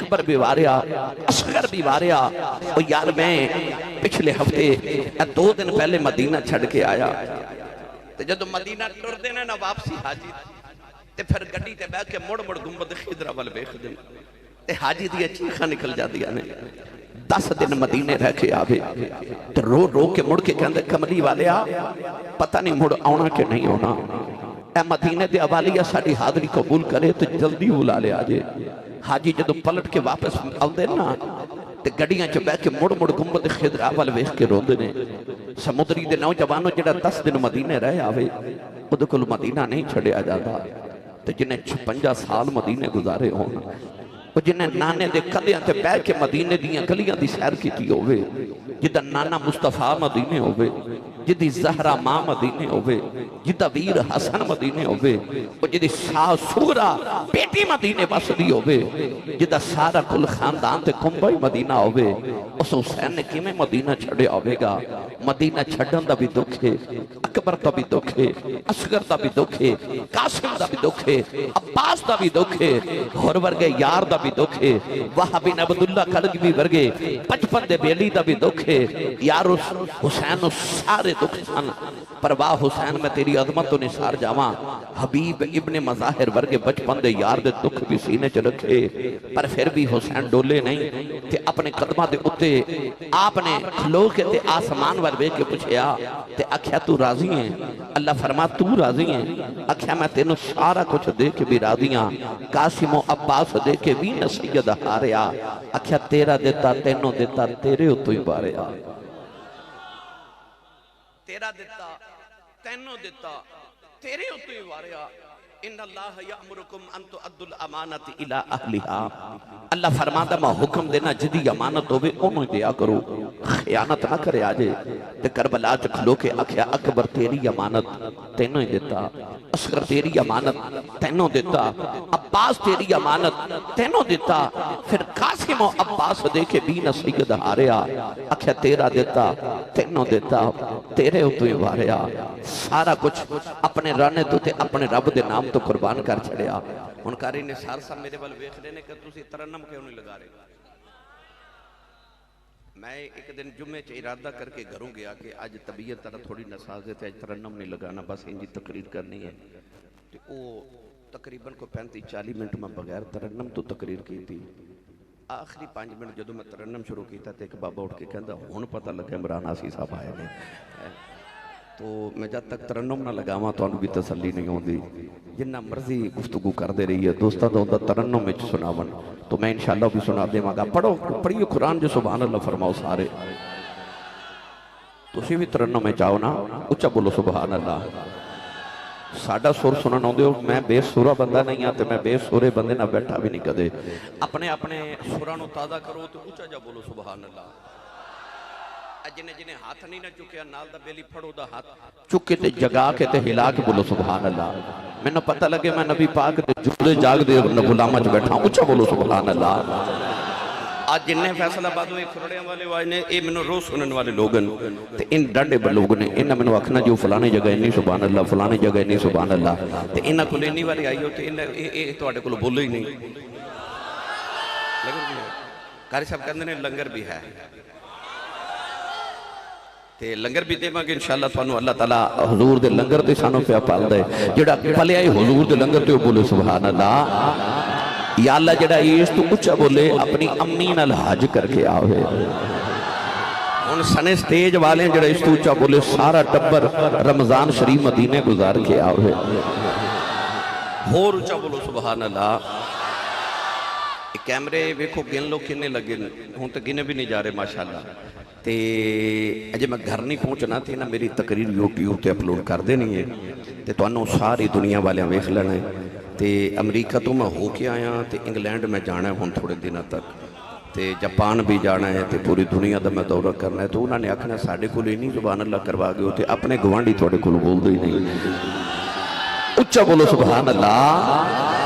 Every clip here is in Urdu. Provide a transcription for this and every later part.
اکبر بھی واریا اصغر بھی واریا اور یار میں پچھلے ہفتے 2 دن پہلے مدینہ چھڑ کے آیا تے جدو مدینہ ٹر دینا نا واپسی حاجی تے پھر گڈی تے بیٹھ کے مڑ گنبد خضرا ول ویکھ دے تے حاجی دی چیخاں نکل جاندیاں نے 10 دن مدینے رہ کے آوے تے رو رو کے مڑ کے کہندے کملی والیا پتہ نہیں مڑ آنا کہ نہیں ہونا اے مدینے دے حوالیا ساڈی حاضری قبول کرے تو جلدی بلا لے آجے حاجی جدو پلٹ کے واپس آؤندے نا تے گڈیاں چ بیٹھ کے مڑ گنبد خضرا ول ویکھ کے روندے نے سمندری دے نوجوانوں جڑا 10 دن مدینے رہ آوے اودے کول مدینہ نہیں چھڑیا جاتا تے جنہیں 56 سال مدینے گزارے ہون وہ جنہیں نانے دے کلیاں تے بیٹھ کے مدینے دیاں گلیاں دی سیر کیتی ہوئے جدہ نانا مصطفیٰ مدینے ہوئے جدی زہرہ ماں مدینے ہوئے جدہ ویر حسن مدینے ہوئے جدی شاہ سورہ بیٹی مدینے بسدی ہوئے جدہ سارا کل خاندان تے کمبائی مدینہ ہوئے اس حسین نے کیمیں مدینہ چھڑے ہوئے گا مدینہ چھڑن دا بھی دکھے اکبر دا بھی دکھے اصغر دا بھی دکھے قاسم دا بھی دکھے عباس دا بھی دکھے اور ورگے یار دا بھی دکھے وہاں بن عبداللہ کلگوی ورگے 55 دے بیلی دا بھی دکھے یار حسین سارے دکھ سن پر واہ حسین میں تیری عظمت و نثار جاواں حبیب ابن مظاہر ورگے 55 دے یار دے دکھ بھی سینے چ رکھے پر پھر بھی حسین ڈولے نہیں تے اپنے قدمہ دے اتے آپ نے کھلو کے تے آسمان ور کے پوچھیا تے اکھیا تو راضی ہیں اللہ فرما تو راضی ہیں اکھیا میں تینوں سارا کچھ دے کے بھی راضیاں قاسم و عباس دے کے بھی نسید ہاریا اکھیا تیرا دیتا تینوں دیتا تیرے اتو ہی باریا تیرا دیتا تینوں دیتا تیرے اتو ہی باریا ان اللہ یامرکم ان تؤدوا الامانۃ الی اہلھا اللہ فرماتا میں حکم دینا جدی امانت ہوے انہوں دیا کرو خیانت نہ کرے آجے تے کربلا چ کھلو کے آکھیا اکبر تیری امانت تینوں ہی دیتا اصغر تیری امانت تینوں دیتا عباس تیری امانت تینوں دیتا پھر قاسم و عباس دے کے بھی نسید ہاریا آکھیا تیرا دیتا تینوں دیتا تیرے اتو ہی واریا سارا کچھ اپنے رانے تو تے اپنے رب دے نام تو قربان کر چھڑیا ان کاری نے سار صاحب میرے بل ویکھ لینے کہ تسی ترنم کیوں نہیں لگا رہے میں ایک دن جمعے چ ارادہ کر کے گھروں گیا کہ آج طبیعت طرح تھوڑی نساز ہے آج ترنم نہیں لگانا بس انجی تقریر کرنی ہے وہ تقریباً کو 35-40 منٹ میں بغیر ترنم تو تقریر کی تھی آخری 5 منٹ جدو میں ترنم شروع کیتا تھا ایک بابا اٹھ کے کہندا ہون پتہ لگا عمران آسی صاحب آئے نے تو میں جب تک ترنم نہ لگاواں تو انہوں بھی تسلی نہیں ہوندی جنہ مرضی گفتگو کر دے رہی ہے دوستہ تو ہوندہ ترنم میں سناون تو میں انشاءاللہ بھی سنا دے ماں گا پڑھو پڑھیو قرآن جو سبحان اللہ فرماؤ سارے تو اسی بھی ترنم میں چاہو نا اچھا بولو سبحان اللہ ساڑھا سور سنن ہوں دے میں بے سورہ بندہ نہیں آتے میں بے سورے بندے نہ بیٹھا بھی نہیں کدے اپنے سورانو تازہ کرو تو اچھا جا بولو سبحان اللہ جنہیں ہاتھ نہیں نہ چکے نال دا بیلی پھڑو دا ہاتھ چکے تے جگا کے تے ہلا کے بولو سبحان اللہ میں نے پتہ لگے میں نبی پاک تے جلے جاگ دے غلامہ جو بیٹھا ہوں اچھا بولو سبحان اللہ آج جنہیں فیصلہ بادو ایک فرڑیاں والے واجنے اے منو رو سنن والے لوگن تے ان ڈنڈے بل لوگنے انہ منو اکھنا جو فلانے جگہ نہیں سبحان اللہ فلانے جگہ نہیں سبحان اللہ تے انہ کو لینی والی آئی ہو تے انہ تو آڑے کو بولو ہی نہیں کاری صاحب کہندے نے لنگر بھی ہے تے لنگر بھی دے مانگے انشاءاللہ توانو اللہ تعالیٰ حضور دے لنگر تے سانو پہ پال دے جڑا پلے آئی حضور دے لنگر تے بولے سبحان اللہ یا اللہ جڑا ایس تو اچھا بولے اپنی امین الحاج کر کے آوے ان سنے سٹیج والے جڑا ایس تو اچھا بولے سارا ٹبر رمضان شریف مدینے گزار کے آوے اور اچھا بولو سبحان اللہ کیمرے ویکھو گن لو کنے لگے ہوں تو گنے بھی نہیں جا رہے ماشاءاللہ تے اجے میں گھر نہیں پہنچنا تھی نا میری تقریر یوٹیوب تے اپلوڈ کر دینی ہے تے تو انہوں ساری دنیا والے ویکھ لینا ہے تے امریکہ تو میں ہو کے آیا تے انگلینڈ میں جانا ہے ہوں تھوڑے دنوں تک تے جاپان بھی جانا ہے تے پوری دنیا دا میں دورہ کرنا ہے تو انہوں نے آکھنا ساڑھے کو لے نہیں زبان اللہ کروا گئے ہوتے اپنے گوانڈی تھوڑے کو بول دو ہی نہیں اچھا بولو سبحان اللہ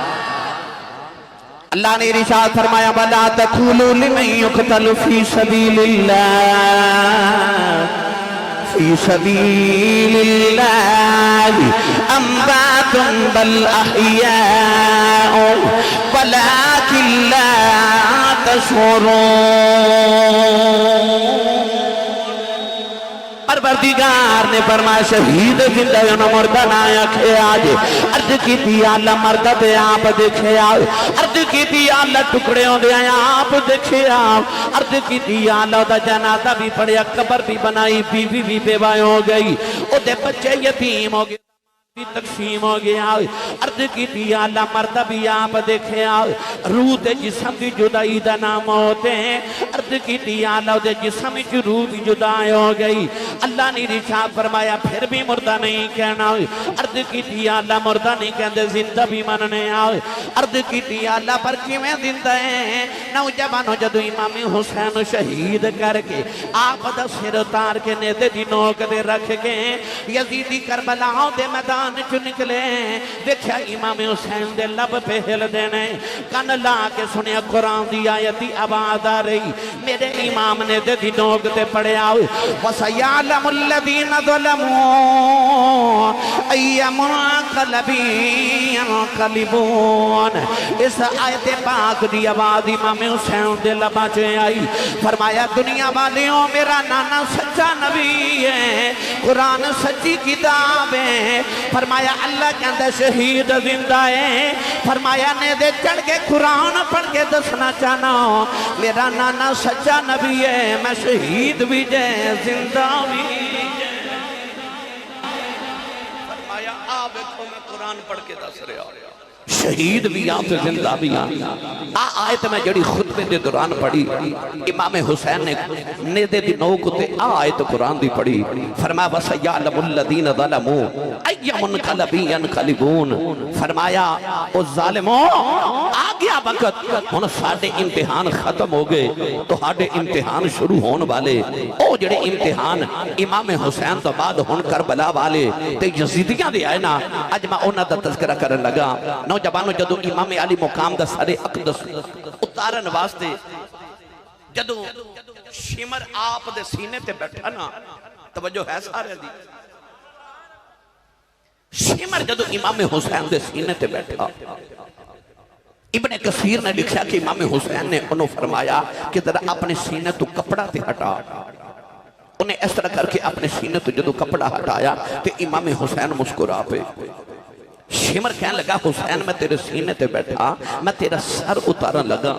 اللہ نے ارشاد فرمایا وَلَا تَقُولُوا لِمَن يُقْتَلُ فِي سَبِيلِ اللَّهِ فِي سَبِيلِ اللَّهِ أَمْوَاتٌ بَلْ أَحْيَاءٌ وَلَكِنْ لَا پروردگار نے فرمایا شہید زندہ انہوں مردہ نہ آکھے آج عرض کی تھی اللہ مردہ دے آپ دیکھے آج عرض کی تھی اللہ ٹکڑے ہوں دے آپ دیکھے آج عرض کی تھی اللہ دا جنازہ بھی پڑیا قبر بھی بنائی بیوی بھی بیوہ ہو گئی او دے بچے یتیم ہو گئے تقسیم ہو گیا عرض کی تھی اللہ مردہ بھی آپ دیکھے روح دے جسم دی جدائی دا نام ہوتے ہیں عرض کی تھی اللہ دے جسم کی روح دی جدائی ہو گئی اللہ نے رشاد فرمایا پھر بھی مردہ نہیں کہنا عرض کی تھی اللہ مردہ نہیں کہندے زندہ بھی مننے عرض کی تھی اللہ پر کیویں زندہ ہیں نوجوانوں جدو امام حسین شہید کر کے آپ دا سر اتار کے نیدے دی نوک دے رکھ کے یزیدی کربلاؤں دے میدان چو نکلے دیکھا امام حسین دے لب پہ ہل دینے کان لا کے سنیا قرآن دی آیتی آواز آ رہی میرے امام نے دے دی نوک تے پڑے آؤ وَسَيَعْلَمُ الَّذِينَ ظَلَمُوا أَيَّ مُنْقَلَبٍ يَنْقَلِبُونَ اس آیت پاک دی آواز امام حسین دے لبا چے آئی فرمایا دنیا والیوں میرا نانا سچا نبی ہے قرآن سچی کتاب ہے فرمایا اللہ کے اندر شہید زندہ ہے فرمایا نے دے چڑھ کے قرآن پڑھ کے دسنا چاہنا میرا نانا سچا نبی ہے میں شہید بھی جائے زندہ بھی جائے فرمایا آپ کو میں قرآن پڑھ کے دس رہا شہید بھی آپ زندہ بھی آیت میں جڑی خطبے دے دوران پڑھی امام حسین نے نیدے دی نوک تے آیت قرآن دی پڑھی فرمایا وَسَيَعْلَمُ الَّذِينَ ظَلَمُوا أَيَّ مُنْقَلَبٍ يَنْقَلِبُونَ فرمایا او ظالموں آگیا وقت ہن ساڈے امتحان ختم ہو گئے تو ہاڈے امتحان شروع ہون والے او جڑے امتحان امام حسین تو بعد ہن کربلا والے تے یزیدیاں دے آئے نا اج میں انہاں دا تذکرہ کرن لگا نوجوانوں جدو امام علی مقام دا سر اقدس اتارن واسطے جدو شمر آپ دے سینے تے بیٹھا نا توجہ ہے سارے دی شمر جدو امام حسین دے سینے تے بیٹھا ابن کثیر نے لکھا کہ امام حسین نے انہوں فرمایا کہ ذرا اپنے سینے تو کپڑا تے ہٹا انہیں اس طرح کر کے اپنے سینے تو جدو کپڑا ہٹایا تو امام حسین مسکرا پہ شمر کہنے لگا حسین میں تیرے سینے تے بیٹھا میں تیرا سر اتارن لگا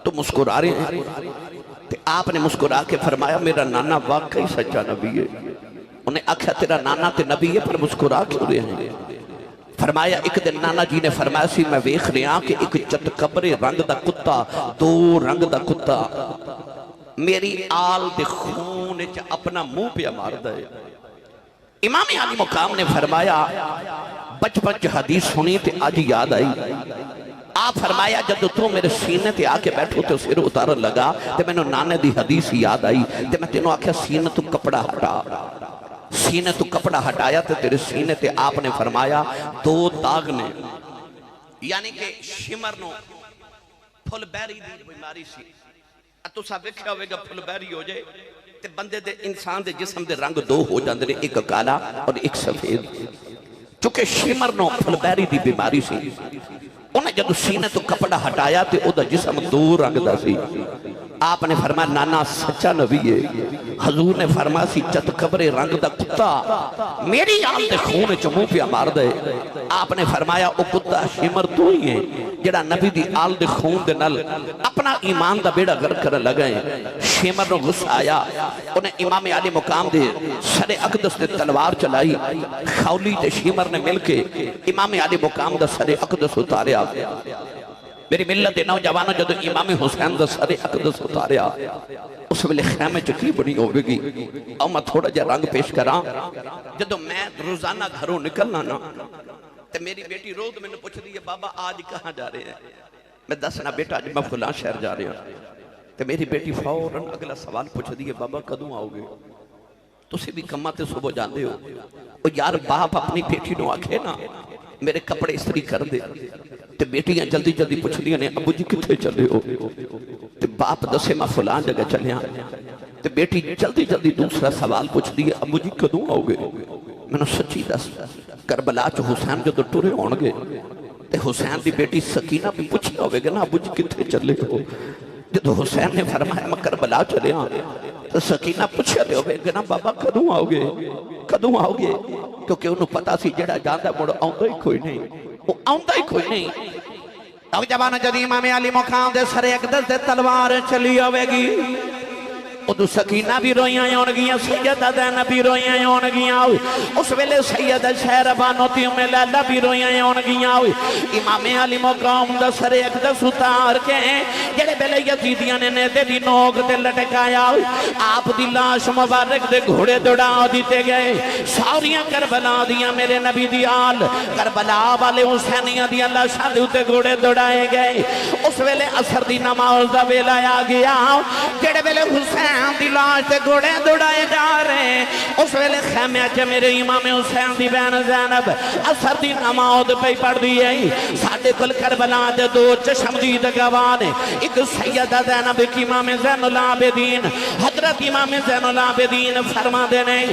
تو مسکرا رہے ہیں تو آپ نے مسکرا کے فرمایا میرا نانا واقعی سچا نبی ہے انہیں آکھا تیرا نانا تے نبی ہے پر مسکرا کیوں رہے ہیں فرمایا ایک دن نانا جی نے فرمایا سی میں ویکھ رہا کہ ایک چت کبرے رنگ دا کتا دو رنگ دا کتا میری آل دے خون اپنا منہ پہ مار دے امام علی مقام نے فرمایا بچپن جو حدیث سنی تے آج یاد آئی آپ فرمایا جب تو میرے سینے تے آکے بیٹھو تے سر اتارن لگا تے میں نے نانے دی حدیث یاد آئی تے میں تینوں آکھیا سینے تو کپڑا ہٹا سینے تو کپڑا ہٹایا تے تیرے سینے تے آپ نے فرمایا دو داغ نے یعنی کہ شمر نو پھل بیری دی بیماری سی تو سا ویکھیا ہوئے گا پھل بیری ہو جائے تے بندے دے انسان دے جسم دے رنگ دو ہو جاندے نے ایک کالا اور ایک سفید چونکہ شمر نو پھل بیری دی بیماری سی انہیں جدو سینے تو کپڑا ہٹایا تے او دا جسم دو رنگ دا سی آپ نے فرمایا نانا سچا نبی ہے حضور نے فرمایا سی چت کبرے رنگ دا کتا میری آل دے خون چمو پیا مار دے آپ نے فرمایا او کتا شمر تو ہی ہے جڑا نبی دی آل دے خون دے نل اپنا ایمان دا بیڑا گر کر لگئے شمر نو غصہ آیا انہیں امام علی مقام دے سر اقدس دے تلوار چلائی خولی تے شمر نے مل کے امام علی مقام دا سر اقدس اتاریا میری ملت نوجوانوں جدو امام حسین دا سر اقدس اتاریا اس ویلے خیمے چکی بنی ہوئے گی اور میں تھوڑا جا رنگ پیش کراں جدو میں روزانہ گھروں نکلنا نا تے میری بیٹی روز میں نے پوچھ دی بابا آج کہاں جا رہے ہیں میں دسنا بیٹا آج میں فلاں شہر جا رہے ہیں تے میری بیٹی فوراً اگلا سوال پوچھ دی بابا کدوں آؤ گے تسی بھی کماں تے صبح جاندے ہو اور یار باپ اپنی بیٹی نو آکھے نا میرے کپڑے استری کر دے تے بیٹیاں جلدی جلدی پوچھ لیاں نے ابو جی کتھے چلے ہو تے باپ دسے میں فلان جگہ چلے تے بیٹی جلدی جلدی دوسرا سوال پوچھ دی ابو جی کدوں آؤ گے میں نے سچی دس کربلا چ حسین جو ٹرے ہون گے تے حسین دی بیٹی سکینہ بھی پوچھی ہوے گا نا ابو جی کتھے چلے ہو جدو حسین نے فرمایا میں کربلا چلے تو سکینہ پوچھا دے ہوئے کہ نا بابا کدوں آؤ گے کیونکہ انہوں پتا سی جڑا جاندہ مڑ آؤندہ ہی کوئی نہیں وہ آؤندہ ہی کوئی نہیں نوجوان جدی امام علی مقام دے سر ایک دل دے تلوار چلی ہوئے گی ادو سکینہ بھی رویاں ہون گیاں سیدہ زینب بھی رویاں ہون گیاں اس ویلے سیدہ شہربانو تی ام لیلہ بھی رویاں ہون گیاں امام علی مقام دا سر ایک دس اتار کے جڑے بیلے یزیدیاں نے نیدے دی نوک دے لٹکایا آپ دی لاش مبارک دے گھوڑے دوڑا دیتے گئے ساریاں کربلا دیاں میرے نبی دی آل کربلا والے حسینیاں دی اللہ شاہ دیتے گھوڑے دوڑائے گئے اس ویلے عصر دی نماز دا ویلا آ گیا جڑے بیلے حسین دی لاش تے گھوڑے دوڑائے جا رہے اس ویلے خیمے اچھے میرے امام حسین دی بہن زینب عصر دی نماز پہ پڑھ دی ہے ساڑھے کل کربلا دے دو چشم دید گوانے ایک سیدہ زینب ایک امام زین العابدین حضرت امام زین العابدین فرما دینے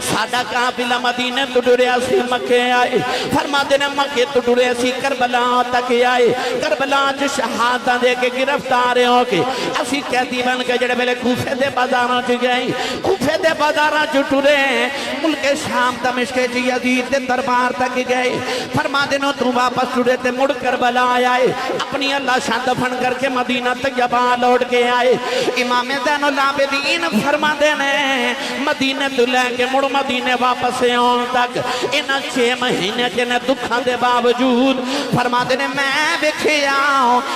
ساڑھا قافلہ مدینہ تُڑے اسی مکے آئے فرما دینے مکے تُڑے اسی کربلا تک آئے کربلا جو شہادہ دے کے گرفتارے ہو کے اسی قیدی بن کے جڑے بلے کوفے دے بازاراں چ گئی کوفے دے بازاراں چ ٹرے ملک شام دمشق چ یزید دے دربار تک گئے فرما دینے تو واپس ٹرے تے مڑ کربلا آئے اپنی اللہ شان دفن کر کے مدینہ طیبہ لوٹ کے آئے امام زین العابدین فرما دینے مدینہ تو لے کے مڑ مدینہ واپس آن تک انہاں 6 مہینے جنہیں دکھاں دے باوجود فرما دینے میں بکھیا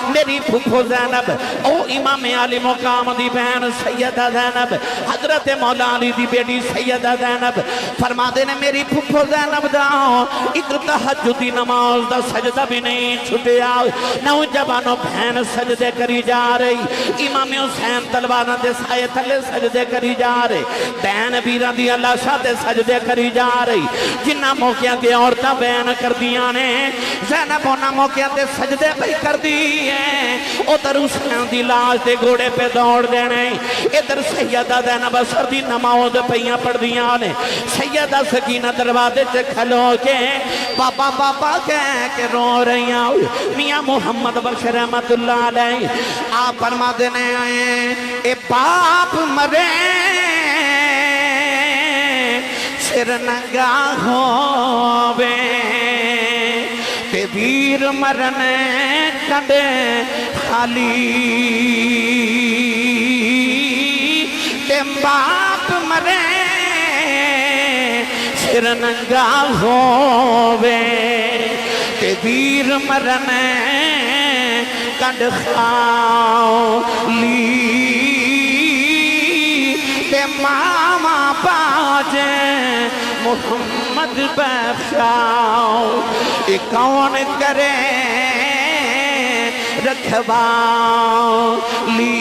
میری پھوپھو زینب او امام علی مقام دی بہن سیدہ زینب حضرت مولا علی دی بیٹی سیدہ زینب فرما دینے میری پھوپھو زینب دا ایک تہجدی نماز دا سجدہ بھی نہیں چھٹیا نوجوانوں بہن سجدے کری جا رہی امام حسین تلوارہ دے سائے تھلے سجدے کری جا رہی بہن بیران دی اللہ شاہ دے سجدے کری جا رہی جنہ موقعہ کے عورتہ بہن کر دیا نے زینب ہونا موقعہ دے سجدے پہ کر دیئے ادھر حسین دی لاش دے گھوڑے پہ دوڑ دینے ادھر سیدہ زینب اثر دی نماز پہیاں پڑھ دیا نے سیدہ سکینہ دروازے سے کھلو کے بابا بابا کہہ کے رو رہی ہیں میاں محمد بخش رحمت اللہ علیہ آپ فرما دینے آئے اے باپ مرے سر نگاہ ہووے تے ویر مرنے کڈے خالی تے باپ مرے سر نگاہ ہووے تے ویر مرنے کڈ خالی تے ماما باجے محمد بخشاؤ اے کون کرے رکھوالی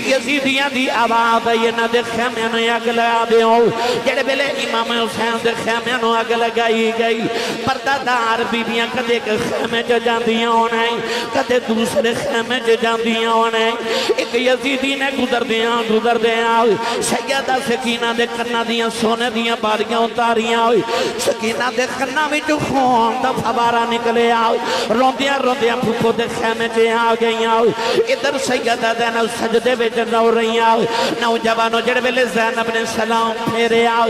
یزیدیاں دی آواز یہ نہ دے خیمیاں نو اگ لگا دے ہو جڑے بلے امام حسین دے خیمیاں نو اگ لگائی گئی پردہ دار بیبیاں کدے کے خیمے جو جاندیاں ہونے کدے دوسرے خیمے جو جاندیاں ہونے ایک یزیدی نے گزر دیاں سیدہ سکینہ دے کرنا دیاں سونے دیاں باریاں اتاریاں سکینہ دے کرنا بھی جو خون دا فبارہ نکلے روندیاں پھوپھو دے خیمے جے آ گئیاں ادھر سیدہ زینب سجدے بے رو رہی آؤ نوجوانوں جڑے ویلے زینب نے سلام پھیرے آؤ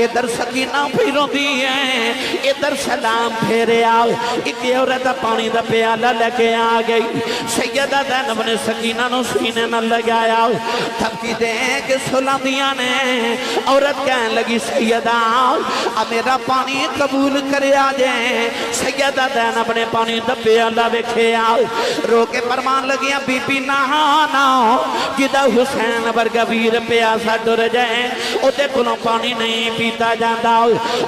ادھر سکینہ پھیروں دی ہے ادھر سلام پھیرے آؤ ایک عورت پانی دا پیالہ لے کے آ گئی سیدہ زینب نے سکینہ نو سینے نہ لگایا تھپکی دے کے سلامیاں نے عورت کہنے لگی سیدہ اب میرا پانی قبول کرے آ جائے سیدہ زینب نے پانی دا پیالہ بکھے آؤ رو کے فرمان لگیاں بی بی نہانا جدہ حسین برگویر پیاسا ڈر جائیں اتے کلوں پانی نہیں پیتا جاندہ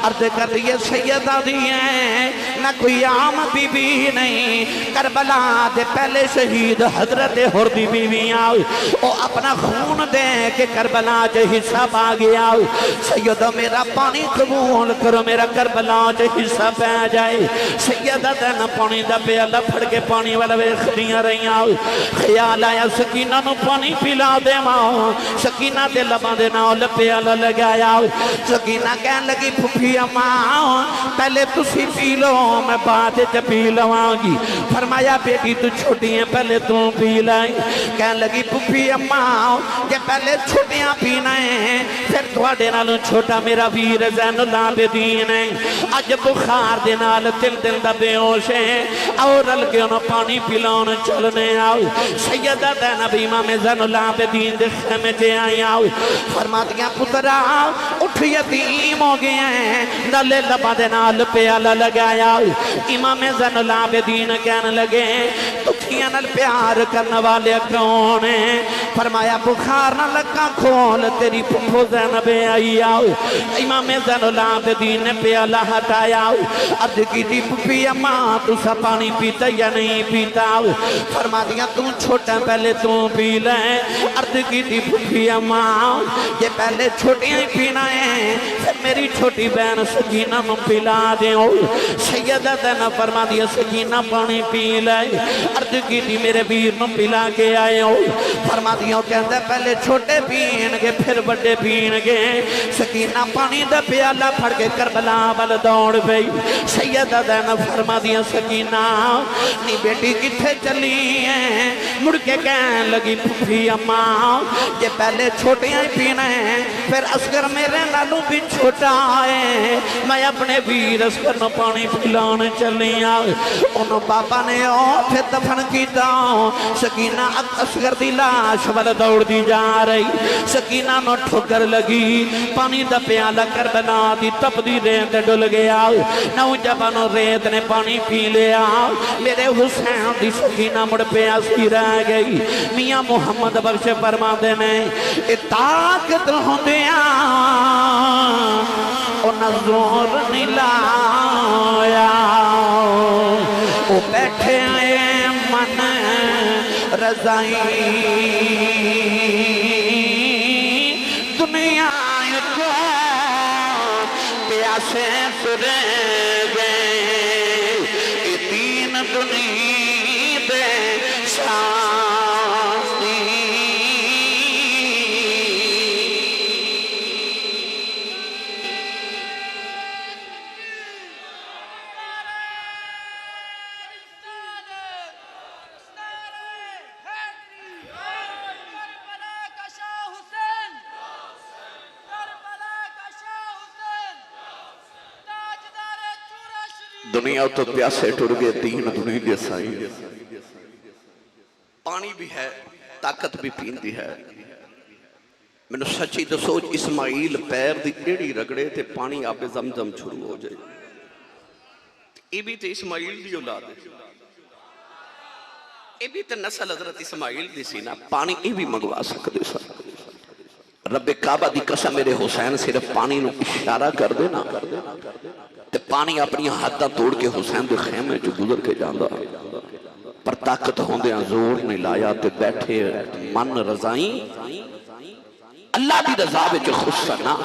عرض کر رہی ہے سیدہ دیئے نہ کوئی عام بی بی نہیں کربلا دے پہلے شہید حضرت حردی بی بی آؤ او اپنا خون دے کہ کربلا جے حصہ پا گیا سیدہ میرا پانی قبول کرو میرا کربلا جے حصہ پہ جائے سیدہ دینا پانی دا پہ اللہ پھڑ کے پانی والا ویخ دیاں رہی آؤ خیال آیا سکینہ نو پانی پلا دے ماں سکینہ دے لباں دے نال پیالہ لگایا سکینہ کہن لگی پھپھی اماں پہلے تسی پی لو میں بعد چ پی لواں گی فرمایا بیٹی تو چھوٹی ہیں پہلے تو پی لائیں کہن لگی پھپھی اماں کہ پہلے چھوٹیاں پینا ہے پھر تواڈے نالوں چھوٹا میرا ویر زین العابدین ہے اج بخار دے نال دل دا بے ہوش ہے اور رل کے انہوں پانی پلاؤں چلنے آؤ سیدہ زینب امام زین العابدین دے خیمے جے آئی آؤ فرما دیا پترا اٹھ یتیم ہو گئے ہیں نلے لبا دے نال پیالہ لگایا امام زین العابدین کہنے لگے دکھیاں نال پیار کرنے والے کون ہیں فرمایا بخار نہ لگا کھول تیری پھپھو زینب آئی آؤ امام زین العابدین نے پیالہ ہٹایا عرض کی تھی پھپھی اماں تو سا پانی پیتا یا نہیں پیتا فرما دیا تم چھوٹا پہلے تم پی لیں عرض کی تھی پھپھی اماں یہ پہلے چھوٹیاں ہی پینا ہے پھر میری چھوٹی بہن سکینہ میں پلا دیں سیدہ زینب فرما دیا سکینہ پانی پی لیں عرض کی تھی میرے ویر میں پلا کے آئے فرما دیا کہتا پہلے چھوٹے پین گے پھر بڑے پین گے سکینہ پانی دا پیالہ پھڑ کے کربلا بل دوڑ گئی سیدہ زینب فرما دیا سکینہ نی بیٹی کتھے چلی ہیں مڑ کے کہنے لگی پھپھی اماں یہ پہلے چھوٹیاں ہی پینا ہے پھر اصغر میرے نالوں بھی چھوٹا ہے میں اپنے ویر اصغر نو پانی پلانے چلی انہوں پاپا نے پھر دفن کیتا سکینہ اصغر دی لاش والا دوڑ دی جا رہی سکینہ نو ٹھکر لگی پانی دا پیالہ کربلا دی تپ دی ریت ڈل گیا نوجوانو ریت نے پانی پی لیا میرے حسین دی سکینہ مڑ پیاسی رہ گئی میاں محمد بخش فرما دینے طاقت ہوندیاں انہاں زور نہیں لایا وہ بیٹھے آئے من رضائی دنیا کو پیاسے ترے گئے تین دنیا دے شانی دنیا تو پیاسے ٹر گئے تین دنیا کے سائی پانی بھی ہے طاقت بھی پین دی ہے میں نے سچی تو سوچ اسماعیل پیر دی ایڑی رگڑے تھے پانی آپ زمزم چھرو ہو جائے یہ بھی تے اسماعیل دی اولاد ہے یہ بھی تے نسل حضرت اسماعیل دی سینا پانی یہ بھی منگوا سکتے سا رب کعبہ دی قسم میرے حسین صرف پانی نو اشارہ کر دینا تے پانی اپنی حدہ توڑ کے حسین دے خیمے جو گزر کے جاندہ پر طاقت ہوندے ہیں زور نہیں لایا تے بیٹھے من رضائیں اللہ دی رضا وچ خوش سنا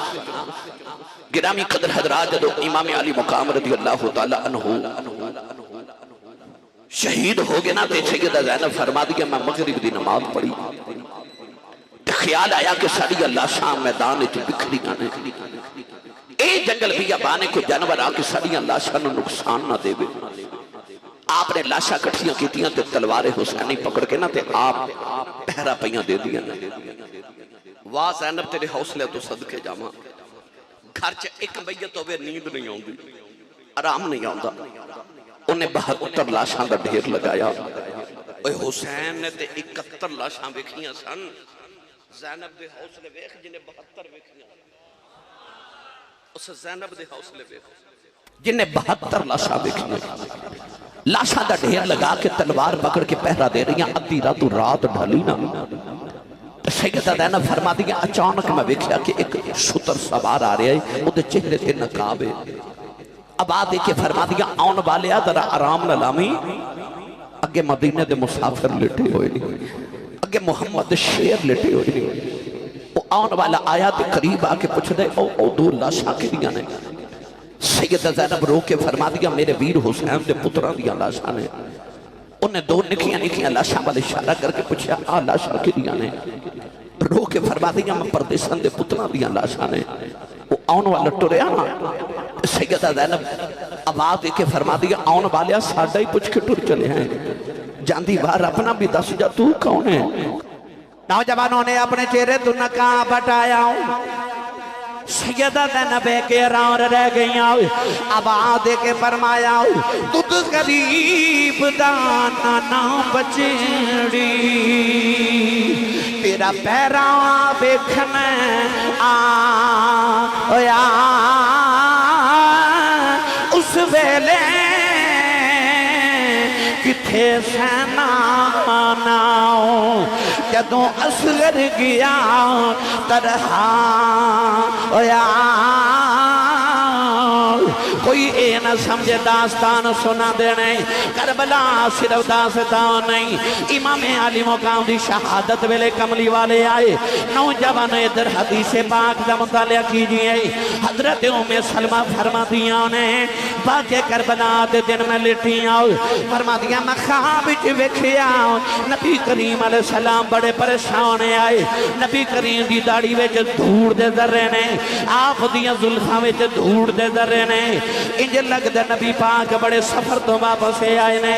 گرامی قدر حضرات جدو امام علی مقام رضی اللہ تعالی عنہ شہید ہو گئے نا تے سیدہ زینب فرما دی کہ میں مغرب دی نماز پڑھی خیال آیا کہ ساری اللہ شام میدان وچ بکھری گانے اے جنگل بھی بانے کو جانور آ کے ساری لاشاں نو نقصان نہ دے بے آپ نے لاشاں کٹھیاں کیتیاں تے تلوار حسینی پکڑ کے نہ تے آپ پہرا پہیاں دے دیا واہ زینب تیرے حوصلے تو صدقے جاما گھر چ ایک میت ہوئے نیند نہیں ہوندی آرام نہیں آندا انہیں 72 لاشاں دا ڈھیر لگایا اے حسین نے تے 71 لاشاں ویکھیاں سن زینب دے حوصلے ویکھ جنہیں 72 ویکھیاں اس زینب دے حوصلے ویکھو جنہیں 72 لاشاں ویکھیاں لاشاں دا ڈھیر لگا کے تلوار پکڑ کے پہرا دے رہی ہیں ادھی رات ڈھالی نا سیدہ زینب فرما دیا اچانک میں ویکھیا کہ ایک شتر سوار آ رہے ہیں وہ دے چہرے تے نقاب ہے اب آدھے کے فرما دیا آن والے ذرا آرام نہ لامی اگے مدینہ دے مسافر لیٹے ہوئے نہیں اگے محمد شیر لیٹے ہوئے نہیں وہ آن والا آیا تے قریب آ کے پوچھ دے او دو لاشاں کے دیا نے سیدہ زینب رو کے فرما دیا میرے ویر حسین دے پتران دیا لاشاں نے انہیں دو نکھیاں لاشاں والے اشارہ کر کے پوچھا لاشاں کے دیا نے کے فرما دیا میں پردیسان دے پتنا دیا لاشا نے وہ آن والا ٹوریا نا سیدہ زینب آواز دے کے فرما دیا آن والیا ساڑھا ہی پوچھ کے ٹور چلے ہیں جاندی بار اپنا بھی دس جا تو کون ہے نوجوانوں نے اپنے چہرے تو نقاب ہٹایا سیدہ زینب کے رار رہ گئیاں آواز دے کے فرمایا تُت غریب دانا نہ بچڑی تیرا پیرا بیکھنے آیا اس ویلے کتھے سینا ناؤ جدوں اصغر گیا ترہا ہویا کوئی اے نہ سمجھے داستان سنا دینے کربلا صرف داستان نہیں امام علی مقام دی شہادت ویلے کملی والے آئے نوجوان ادھر حدیث پاک دا مطالعہ کیجئے حضرت ام سلمہ فرما دیاں نے باقی کربلا دے دن میں لٹیاں فرما دیاں میں خواب ویکھیا نبی کریم علیہ السلام بڑے پریشان آئے نبی کریم دی داڑھی وچ دھوڑ دے ذرے نے آپ دیاں زلفاں وچ دھوڑ دے ذرے نے انج لگ دے نبی پاک بڑے سفر تو واپس آئے نے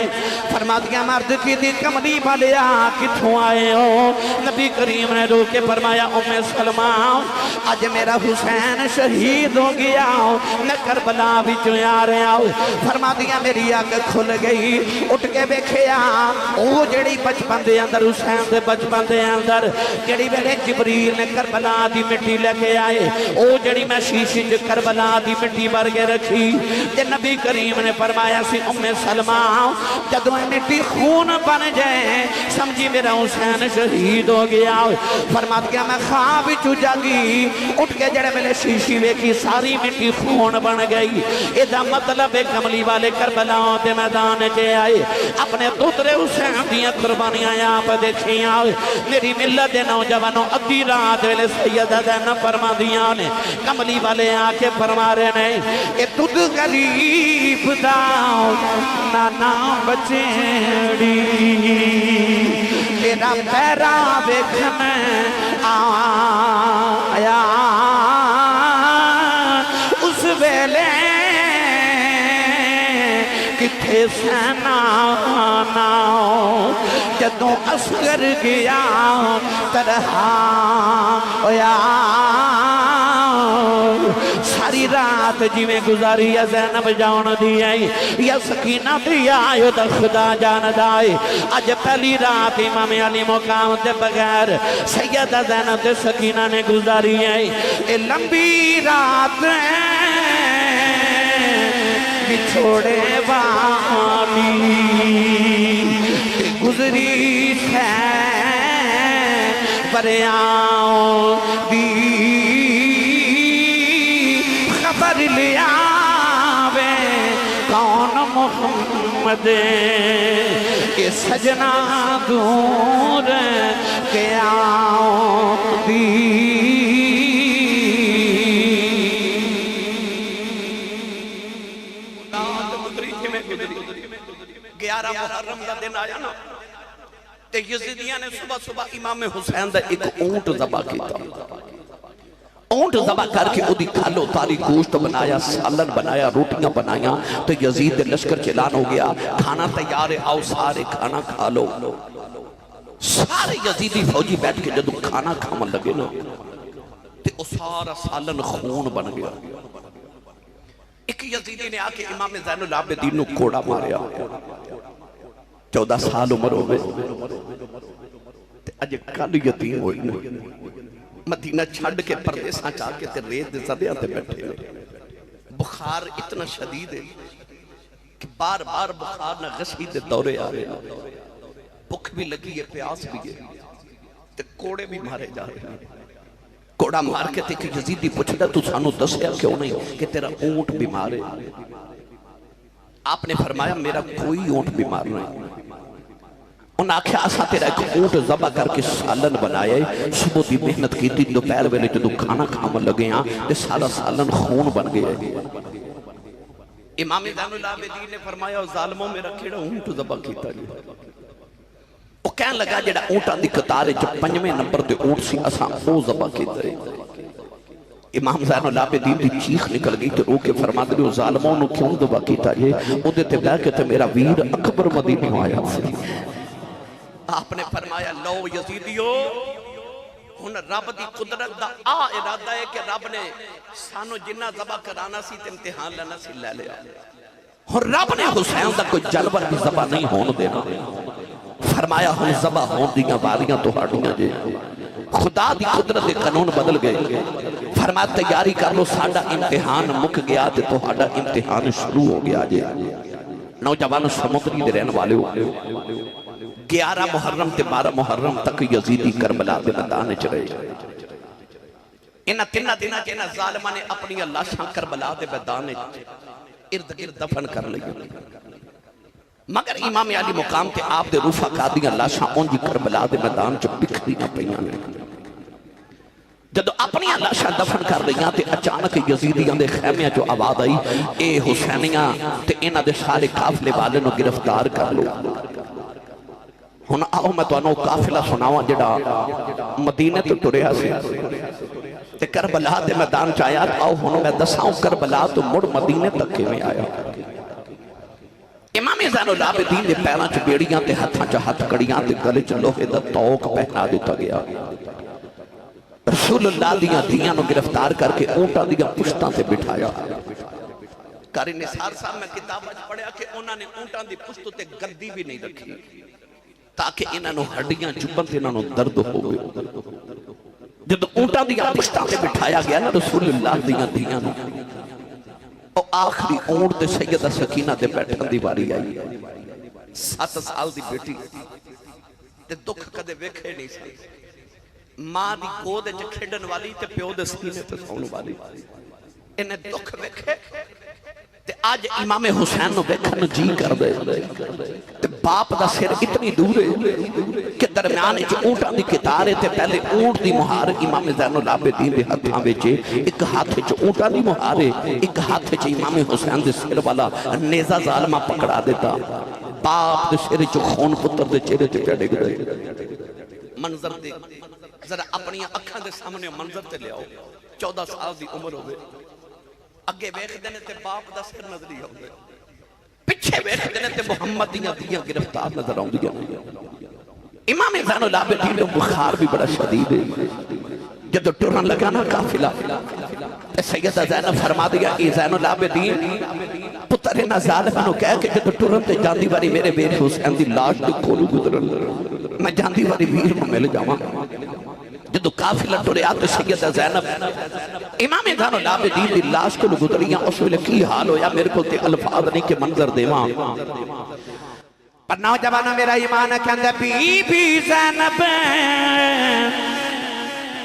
فرما دیا مرد کی دی کملی والیا کتھوں آئے ہو نبی کریم نے رو کے فرمایا ام سلمہ آج میرا حسین شہید ہو گیا میں کربلا بھی چویں آ رہا ہوں فرما دیا میری آنکھ کھل گئی اٹھ کے بیکھیا او جڑی بچپن دے اندر حسین دے بچپن دے اندر جڑی ویلے جبریل نے کربلا دی مٹی لے کے آئے او جڑی میں شیشی جو کربلا دی مٹی بھر کے رکھی تے نبی کریم نے فرمایا سی ام سلمہ جدوں مٹی خون بن جائے سمجھی میرا حسین شہید ہو گیا فرما دیا میں خواب چو جاگی اٹھ کے جڑے میرے شیشی ویکھی ساری مٹی خون بن گئی ادا مطلب کملی والے کربلا دے میدان چے آئے اپنے دوترے حسین دیاں قربانیاں آپ دیکھیاں میری ملت دے نوجوانوں ادھی رات ویلے سیدہ زینب فرما دیاں نے کملی والے آکے فرما رہے نے اے تُد غریب داؤ نانا بچڑی تیرا پیرا بیکھنے آیا اس ویلے کتھے سینا ناؤ جدوں اصغر گیا ترہا ہویا ساری رات جی میں گزاری یا زینب جان دی آئی یا سکینہ دی آئے دا خدا جان دائی آج پہلی رات امام علی مقام دے بغیر سیدہ زینب دے سکینہ نے گزاری آئی اے لمبی رات بچھوڑے والی گزری سے پریاؤں دی خبر لیا وے کون محمد کہ سجنا دور کے آؤں دی گیارہ محرم کا دن آیا نا تے یزیدیاں نے صبح صبح امام حسین دا ایک اونٹ ذبح کیتا اونٹ ذبح کر کے ادھی کھالو تاری گوشت بنایا سالن بنایا روٹیاں بنایا تو یزید لشکر چلان ہو گیا کھانا تیار ہے آؤ سارے کھانا کھا لو سارے یزیدی فوجی بیٹھ کے جدو کھانا کھامن لگے نا تے او سارا سالن خون بن گیا ایک یزیدی نے آکے امام زین العابدین نو کوڑا ماریا 14 سال عمر ہو گئے اج کل یتیم ہوئی مدینہ چھڑ کے پردیساں چاہ کے تے ریت دے زدیاں تے بیٹھے بخار اتنا شدید ہے کہ بار بار بخار نہ غسی دے دورے آ رہے ہیں بھوک بھی لگی ہے پیاس بھی ہے تے کوڑے بھی مارے جا رہے ہیں کوڑا مار کے تے کہ یزیدی پوچھتا تو سانو دسیا کیوں نہیں کہ تیرا اونٹ بیمار ہے آپ نے فرمایا میرا کوئی اونٹ بیمار نہیں انہاں آکھیا آسا تیرا ایک اونٹ ذبح کر کے سالن بنایا ہے صبح دی محنت کی تھی دوپہر ویلے جدو کھانا کھامن لگے ہاں تے سارا سالن خون بن گیا ہے امام زین العابدین نے فرمایا ظالموں میرا کیڑا اونٹ ذبح کیتا ہے وہ کہنے لگا جڑا اونٹاں دی قطار جو 5ویں نمبر تے اونٹ سی اساں او ذبح کیتے امام زین العابدین دی چیخ نکل گئی تو رو کے فرما دے ظالموں نو کیوں ذبح کیتا یہ او دے تے بہ کے تے میرا ویر اکبر مدینہ آیا سی آپ نے فرمایا لو یزیدیو ہن رب دی قدرت دا ارادہ ہے کہ رب نے سانو جنہ ذبح کرانا سی تے امتحان لینا سی لے لیا اور رب نے حسین دا کوئی جانور بھی ذبح نہیں ہون دینا فرمایا ہم ذبح ہون دیاں واریاں تو ہاڑیاں جے خدا دی قدرت دے قانون بدل گئے فرمایا تیاری کر لو ساڑا امتحان مک گیا تے تو ہاڑا امتحان شروع ہو گیا جے نوجوان سمندری دے رہن والے ہو 11 محرم تے 12 محرم تک یزیدی کربلا دے میدان چ رہے انہاں تیناں دناں چ انہاں ظالماں نے اپنی لاشاں کربلا دے میدان ارد گرد دفن کر لئی مگر امام علی مقام تے آپ دے روفہ قادیاں لاشاں اونجی کربلا دے میدان چ بکھریاں پیاں نے جدو اپنی لاشاں دفن کر رہیاں تے اچانک یزیدیاں دے خیمیاں جو آواز آئی اے حسینیاں تے انہاں دے سارے قافلے والے نو گرفتار کر لو ہن آؤ میں تانوں قافلہ سناواں جڑا مدینے تو ٹریا سی تے کربلا دے میدان چ آیا آؤ ہن میں دساں کربلا تو مڑ مدینے تک کیویں آیا امام زین العابدین دے پیراں چ بیڑیاں تے ہتھاں چ ہتھ کڑیاں تے گلے چ لوہے دا توق پہنا دتا گیا رسول اللہ دیاں دیاں نو گرفتار کر کے اونٹاں دیاں پشتاں تے بٹھایا قاری نثار صاحب میں کتاب اچ پڑھیا کہ انہاں نے اونٹاں دی پشتوں تے گردی بھی نہیں رکھی تاکہ انہاں نو ہڈیاں چبن تے انہاں نو درد ہوئے جب اونٹاں دیاں پشتاں تے بٹھایا گیا نا رسول اللہ دیاں دیاں نو اور آخری اونٹ دے سیدہ سکینہ دے بیٹھن دی باری آئی 7 سال دی بیٹی تے دکھ کدے ویکھے نہیں سی ماں دی گود وچ کھیڈن والی تے پیو دے سینے تے سون والی انہیں دکھ ویکھے تے آج امام حسین نو ویکھن جی کر دے تے باپ دا سر اتنی دور ہے کہ درمیان جو اونٹاں دی قطار تے پہلے اونٹ دی مہار امام زین العابدین دے ہتھاں وچ ایک ہاتھ وچ اونٹاں دی مہار ایک ہاتھ وچ امام حسین دے سر والا نیزہ ظالمہ پکڑا دیتا باپ دے سر وچ خون پتر دے چہرے تے پہ ڈگ گئے منظر دے ذرا اپنی اکھاں دے سامنے منظر تے لے آؤ 14 سال دی عمر ہوئے اگے ویکھ دینے تے باپ دا سر نظری ہوئے پچھے ویکھ دینے تے محمد دیاں گرفتار نظر آؤں دیا امام زین العابدین نے بخار بھی بڑا شدید ہے جب ٹرن لگا نا قافلہ سیدہ زینب فرما دیا اے زین العابدین پتر انہاں ظالماں نو کہہ کہ جب ٹرن تے جاندی باری میرے ویر حسین دی لاش دے کولو گزرن میں جاندی باری ویر نو مل جاواں جدو قافلہ ٹریا تو سیدہ زینب امام زین العابدین دی لاش کو گزریاں اس ویلے کی حال ہویا میرے کو تے الفاظ نہیں کہ منظر دیواں پر نوجوانہ میرا ایمان ہے کہ بی بی زینب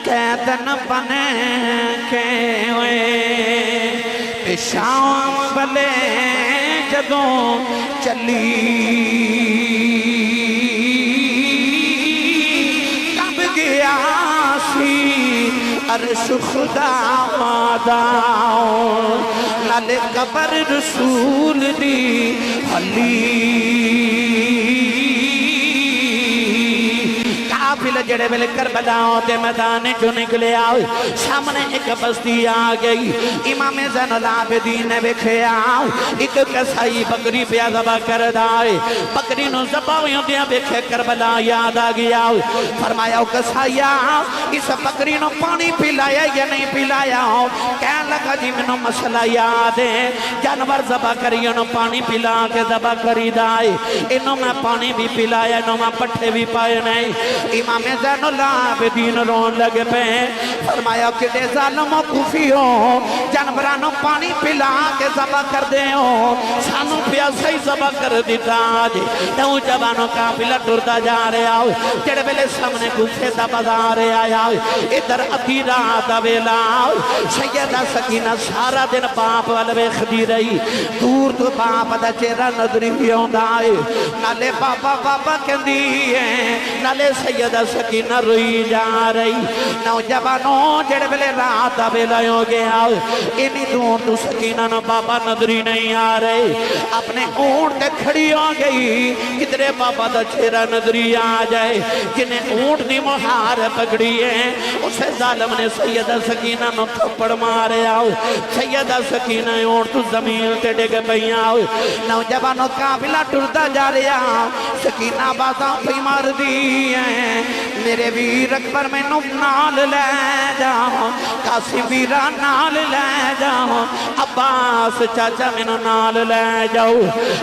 قیدن بنے کے ہوئے پیشاں بلے جدوں چلی کب گیا عرش خدا ماداؤ نال قبر رسول دی حلی قافلہ جڑے ویلے کربلا دے میدان جو نکلے آئے سامنے ایک بستی آ گئی امام زین العابدین نے ویکھیا ایک کسائی بکری پہ ذبح کر دائے بکری نو ذبح ہوندیاں ویکھے کربلا یاد آ گیا فرمایا کسایا اس بکری نو پانی پلایا یا نہیں پلایا کہنے لگا جی میں نو مسئلہ یاد ہے جانور ذبح کری انہوں پانی پلا کے ذبح کری دائے انہوں میں پانی بھی پلایا انہوں میں پٹھے بھی پائے نہیں امام زین العابدین رون لگ پہ فرمایا کہ دے ظالموں کفیوں جانورانوں پانی پلا کے ذبح کر دے ہو سانوں پیاسا ہی ذبح کر دیتا جی نو جوانوں قافلہ ٹرتا جا رہے آؤ جڑے ویلے سامنے گفے دا بازار آیا ادھر ادھی رات ویلا سیدہ سکینہ سارا دن باپ والے ویکھدی رہی دور تو باپ دا چہرہ نظری بھی ہوندا ہے نالے بابا بابا کہندی ہے نالے سیدہ سیدہ سکینہ روئی جا رہی نوجوانوں جڑے ویلے رات دا ویلا ہو گیا اینی دور تو سکینہ نہ بابا نظری نہیں آ رہے اپنے اونٹ تے کھڑی ہو گئی کدھرے بابا دا چہرہ نظری آ جائے جنہیں اونٹ دی مہار پکڑی ہے اسے ظالم نے سیدہ سکینہ نو تھپڑ مارے آؤ سیدہ سکینہ اونٹ تو زمین تے ڈگ پئی آؤ نوجوانوں قافلہ ٹرتا جا رہا سکینہ بازاں پئی مار دی ہے میرے ویر اکبر میں نال لے جاؤ قاسم ویرہ نال لے جاؤ عباس چاچا میں نال لے جاؤ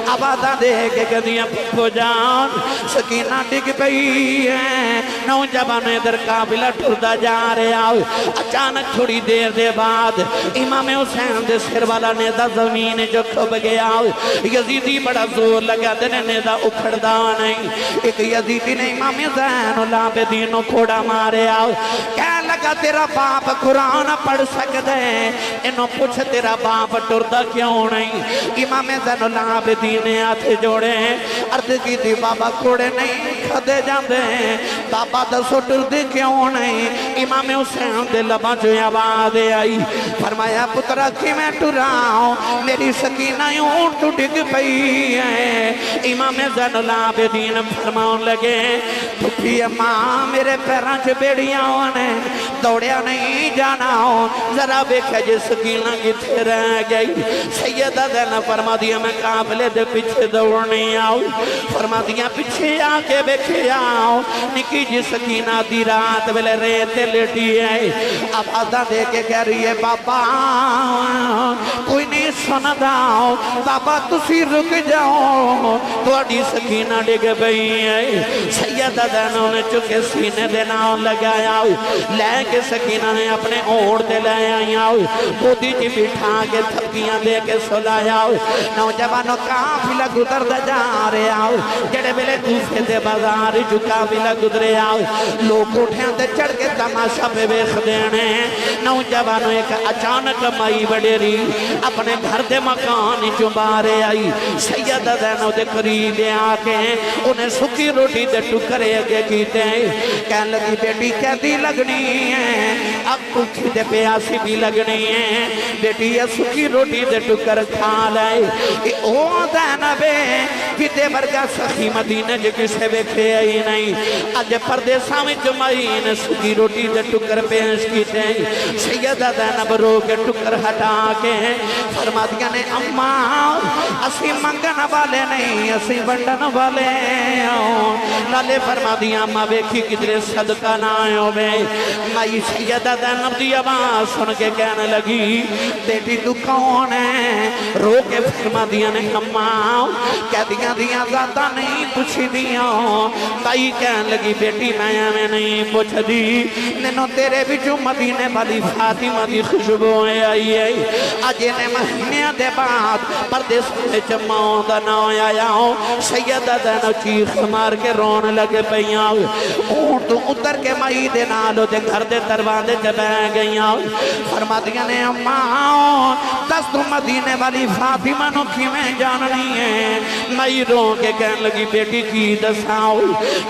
آبادہ دے کے گدیاں پھو جان سکینہ ڈگ پئی ہے نوجوان ادھر قافلہ ٹرتا جا رہا اچانک تھوڑی دیر دے بعد امام حسین دے سر والا نیزہ زمین جو کھب گیا یزیدی بڑا زور لگا دینے نیزہ اکھڑ دا نہیں ایک یزیدی نے امام حسین العابدین کو کھوڑا مارے آؤ کہہ لگا تیرا باپ قرآن پڑھ سکتے انہوں پوچھ تیرا باپ ٹردہ کیوں نہیں امام حسین العابدین نے ہاتھ جوڑے عرض کی تھی بابا کوڑے نہیں کھدے جاندے بابا دسو ٹردے کیوں نہیں امام حسین دے لبا جو آواز آئی فرمایا پترہ کی میں ٹراؤں میری سکینہ اونٹ تو ڈگ پئی ہے امام زین العابدین فرماؤں لگے پھپھی اماں میرے پیران چھ بیڑیاں ہونے دوڑیا نہیں جانا ہوں ذرا بیکھا جی سکینہ کی تھے رہ گئی سیدہ زینہ فرما دیا میں قافلے دے پیچھے دوڑنی آؤں فرما دیا پیچھے آکے بیکھے آؤں نکی جی سکینہ دی رات ویلے ریتے لیٹی ہے اب آدھا دے کے کہہ رہی ہے بابا کوئی نہیں سن داؤ بابا تسی رک جاؤ توڑی سکینہ ڈگ بئی ہے سیدہ زینہ نے چکے سینے دینا لگایا لے کے سکینہ نے اپنے اوڑ دے لے آیا بودی جی بٹھا کے تھپیاں دے کے سلایا نوجوانوں قافلہ گزر دا جا رہے آؤ جڑے بلے کوفے دے بازار جو قافلہ گزرے آؤ لوگ اٹھیں دے چڑھ کے تماشا پہ بیخ دینے نوجوانوں ایک اچانک مائی بڑیری اپنے گھر دے مکان جو بارے آئی سیدہ زینہ دے قریب آکے انہیں سکی روٹی دے ٹکرے اگے کیتے کہنے لگی بیٹی کہتی لگنی ہے اب کچھ دے پیاسی بھی لگنی ہے بیٹی یہ سکی روٹی دے ٹکر کھا لائے او زینبے کتے برگا سخی مدینہ جو کسے بیکھے آئی نہیں آج پردیساں میں جمعین سکی روٹی دے ٹکر پیش کیتے سیدہ زینب رو کے ٹکر ہٹا کے فرما دیا نے اماں اسی منگن والے نہیں اسی بندن والے لالے فرما دیا اماں بیکھی کدرے صدقہ نہ آئے ہوئے مائی سیدہ زینب دی آواز سن کے کہنے لگی بیٹی تو کون ہے رو کے فرما دیا نے اماں کہہ دیا زیادہ نہیں پوچھ دیا مائی کہنے لگی بیٹی میں نہیں پوچھ دی نینو تیرے بھی جو مدینے والی فاطمہ دی خوشبو آئی ہے آجے نے مہینے دے بعد پردیس میں جمعوں دا نہ آیا سیدہ زینب چیخ مار کے رون لگے پئیاں اونٹ اتر کے مائی دے نالو دے گھر دے دروازے جبے گئیاں فرما دیا نے اماں دس تو مدینے والی فاطمہ نو کی میں جاننی ہے مائی رو کے کہنے لگی بیٹی کی دساؤ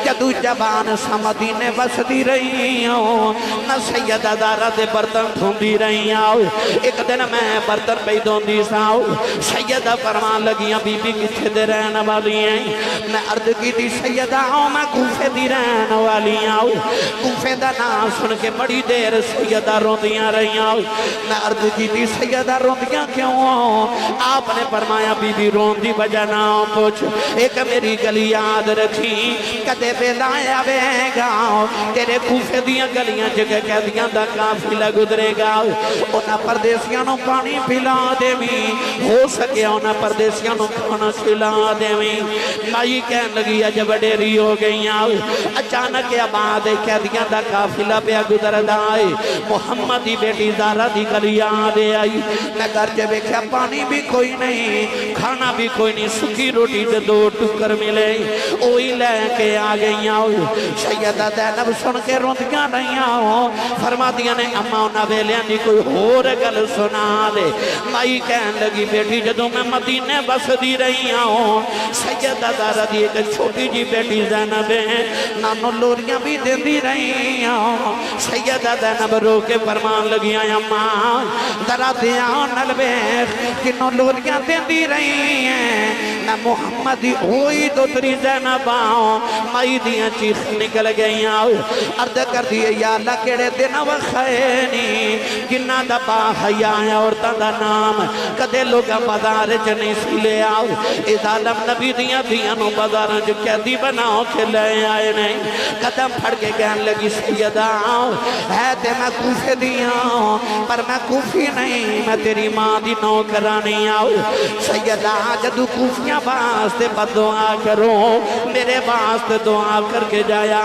جدو جبان سا مدینے بس دی رہی ہوں نہ سیدہ زارہ دے برتن دھوندی رہی ہوں ایک دن میں برتن پہ دھوندی ساؤ سیدہ فرمان لگیاں بی بی کچھ دے رہنے والی ہیں میں عرض کی دی سیدہ ہوں میں کوفے دی رہنے والی ہوں کوفے دا نام سن کے بڑی دیر سیدہ روندیاں رہی ہوں میں عرض کی دی سیدہ روندیاں کیوں ہوں آپ نے فرمایا بی بی روندی وجہ نام پوچھ ایک میری گلی یاد رکھی کدے بیلایا بے گا تیرے کوفے دیاں گلیاں جگہ کہہ دیاں دا قافلہ گزرے گا انہاں پردیسیاں نو پانی پلا دے بھی ہو سکے انہاں پردیسیاں نو کھانا کھلا دے بھی مائی کہنے لگی عجب ڈیری ہو گئی اچانک آباد کہہ دیاں دا قافلہ پہ گزر دائے محمد دی بیٹی زارہ دی گلی آدے آئی میں گھر چ ویکھیا پانی بھی کوئی نہیں کھانا بھی کوئی نہیں سکی روٹی دے 2 ٹکر ملے اوہی لے کے آ گئیاں سیدہ زینب سن کے روندیاں رہیاں فرمادیاں نے اما انہاں ویلیاں دی کوئی ہور گل سنا دے مائی کہن لگی بیٹی جدوں میں مدینے بس دی رہی ہوں سیدہ زہرا دی ایک چھوٹی جی بیٹی زینب ہے نانو لوریاں بھی دے دی رہی ہوں سیدہ زینب رو کے فرمان لگی اماں ذرا دھیان نال ویکھ کنوں لوریاں دے دی رہی ہیں میں محمد دی ہوئی دوتری زینب آؤں مائی دیاں چیخ نکل گئیاں عرض کر دیئے یا اللہ کیڑے دن وخینی کنہ دا با حیا عورتاں دا نام کدے لوگا بازار چ نہیں سی لے آؤ اس عالم نبی دیاں دیاں نو بازار چ قیدی بناؤ کے لے آئے نہیں قدم پھڑ کے کہن لگی سیدہ ہے تے میں کوفے دیاں پر میں کوفی نہیں میں تیری ماں دی نوکرانی آؤ سیدہ جدو کوفیاں واسطے بدعا کرو میرے واسطے دعا کر کے جایا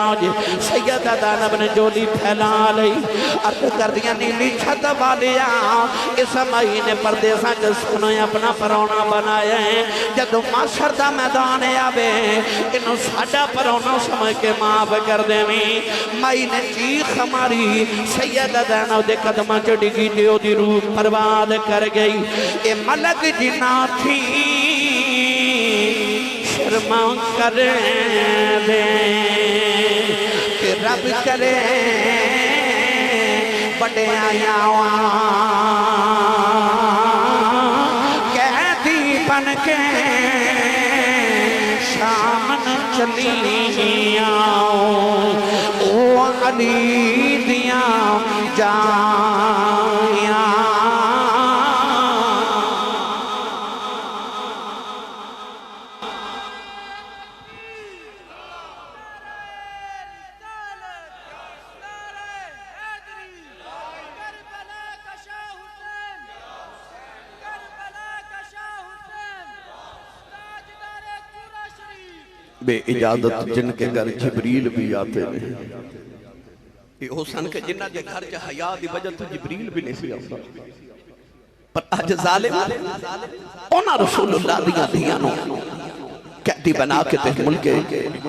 سیدہ زینب نے جولی پھیلا لئی عرض کر دیا نیلی چھت والیا اس مہینے پردیساں جسکنوں اپنا پرونا بنایا ہے جدو معاشر دا میدان آوے انہوں ساڑا پرونا سمجھ کے معاف کر دے مائی نے چیخ ہماری سیدہ زینب دے قدمہ چڑھی دیو دی روح پرواد کر گئی اے ملک جنا تھی شرما کرے دے کہ رب کرے بڑے آیا قیدی بن کے شامن چلی آؤں او علی دیاں جائیاں بے اجازت جن کے گھر جبریل بھی آتے ہیں یہ حسن کے جنہ کے گھر جا حیاء دی وجہ تو جبریل بھی نہیں سی آتا پر آج ظالم اونا رسول اللہ دیا دیانوں قیدی بنا کے تہ ملک